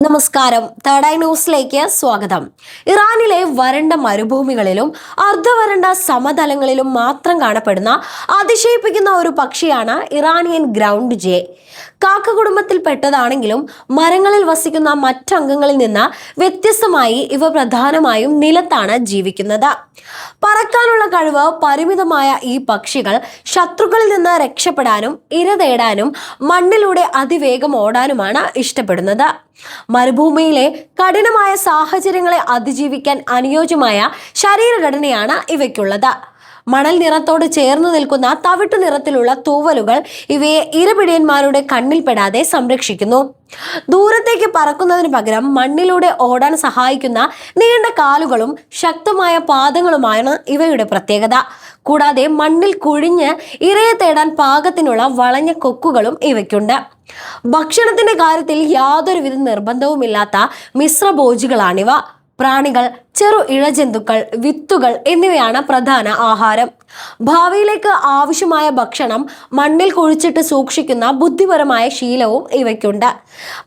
നമസ്കാരം. Third eye ന്യൂസിലേക്ക് സ്വാഗതം. ഇറാനിലെ വരണ്ട മരുഭൂമികളിലും അർദ്ധവരണ്ട സമതലങ്ങളിലും മാത്രം കാണപ്പെടുന്ന അതിശയിപ്പിക്കുന്ന ഒരു പക്ഷിയാണ് ഇറാനിയൻ ഗ്രൗണ്ട് ജേ. കാക്ക കുടുംബത്തിൽപ്പെട്ടതാണെങ്കിലും മരങ്ങളിൽ വസിക്കുന്ന മറ്റംഗങ്ങളിൽ നിന്ന് വ്യത്യസ്തമായി ഇവ പ്രധാനമായും നിലത്താണ് ജീവിക്കുന്നത്. പറക്കാനുള്ള കഴിവ് പരിമിതമായ ഈ പക്ഷികൾ ശത്രുക്കളിൽ നിന്ന് രക്ഷപ്പെടാനും ഇര തേടാനും മണ്ണിലൂടെ അതിവേഗം ഓടാനുമാണ് ഇഷ്ടപ്പെടുന്നത്. മരുഭൂമിയിലെ കഠിനമായ സാഹചര്യങ്ങളെ അതിജീവിക്കാൻ അനുയോജ്യമായ ശരീരഘടനയാണ് ഇവയ്ക്കുള്ളത്. മണൽ നിറത്തോട് ചേർന്ന് നിൽക്കുന്ന തവിട്ടു നിറത്തിലുള്ള തൂവലുകൾ ഇവയെ ഇരപിടിയന്മാരുടെ കണ്ണിൽപ്പെടാതെ സംരക്ഷിക്കുന്നു. ദൂരത്തേക്ക് പറക്കുന്നതിന് പകരം മണ്ണിലൂടെ ഓടാൻ സഹായിക്കുന്ന നീണ്ട കാലുകളും ശക്തമായ പാദങ്ങളുമാണ് ഇവയുടെ പ്രത്യേകത. കൂടാതെ മണ്ണിൽ കുഴിഞ്ഞ് ഇരയെ തേടാൻ പാകത്തിനുള്ള വളഞ്ഞ കൊക്കുകളും ഇവയ്ക്കുണ്ട്. ഭക്ഷണത്തിന്റെ കാര്യത്തിൽ യാതൊരുവിധ നിർബന്ധവുമില്ലാത്ത മിശ്രഭോജികളാണിവ. പ്രാണികൾ, ചെറു ഇഴജന്തുക്കൾ, വിത്തുകൾ എന്നിവയാണ് പ്രധാന ആഹാരം. ഭാവിയിലേക്ക് ആവശ്യമായ ഭക്ഷണം മണ്ണിൽ കുഴിച്ചിട്ട് സൂക്ഷിക്കുന്ന ബുദ്ധിപരമായ ശീലവും ഇവയ്ക്കുണ്ട്.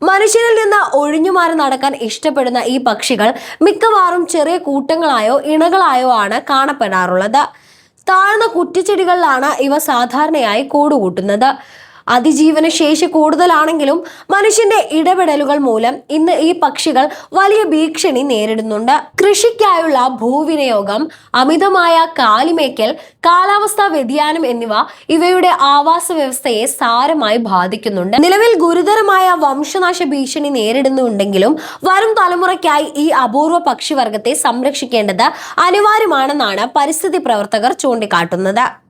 മനുഷ്യരിൽ നിന്ന് ഒഴിഞ്ഞുമാറി നടക്കാൻ ഇഷ്ടപ്പെടുന്ന ഈ പക്ഷികൾ മിക്കവാറും ചെറിയ കൂട്ടങ്ങളായോ ഇണകളായോ ആണ് കാണപ്പെടാറുള്ളത്. താഴ്ന്ന കുറ്റിച്ചെടികളിലാണ് ഇവ സാധാരണയായി കൂടുകൂട്ടുന്നത്. അതിജീവന ശേഷി കൂടുതലാണെങ്കിലും മനുഷ്യന്റെ ഇടപെടലുകൾ മൂലം ഇന്ന് ഈ പക്ഷികൾ വലിയ ഭീഷണി നേരിടുന്നുണ്ട്. കൃഷിക്കായുള്ള ഭൂവിനിയോഗം, അമിതമായ കാലിമേക്കൽ, കാലാവസ്ഥാ വ്യതിയാനം എന്നിവ ഇവയുടെ ആവാസ വ്യവസ്ഥയെ സാരമായി ബാധിക്കുന്നുണ്ട്. നിലവിൽ ഗുരുതരമായ വംശനാശ ഭീഷണി നേരിടുന്നുണ്ടെങ്കിലും വരും തലമുറയ്ക്കായി ഈ അപൂർവ പക്ഷിവർഗത്തെ സംരക്ഷിക്കേണ്ടത് അനിവാര്യമാണെന്നാണ് പരിസ്ഥിതി പ്രവർത്തകർ ചൂണ്ടിക്കാട്ടുന്നത്.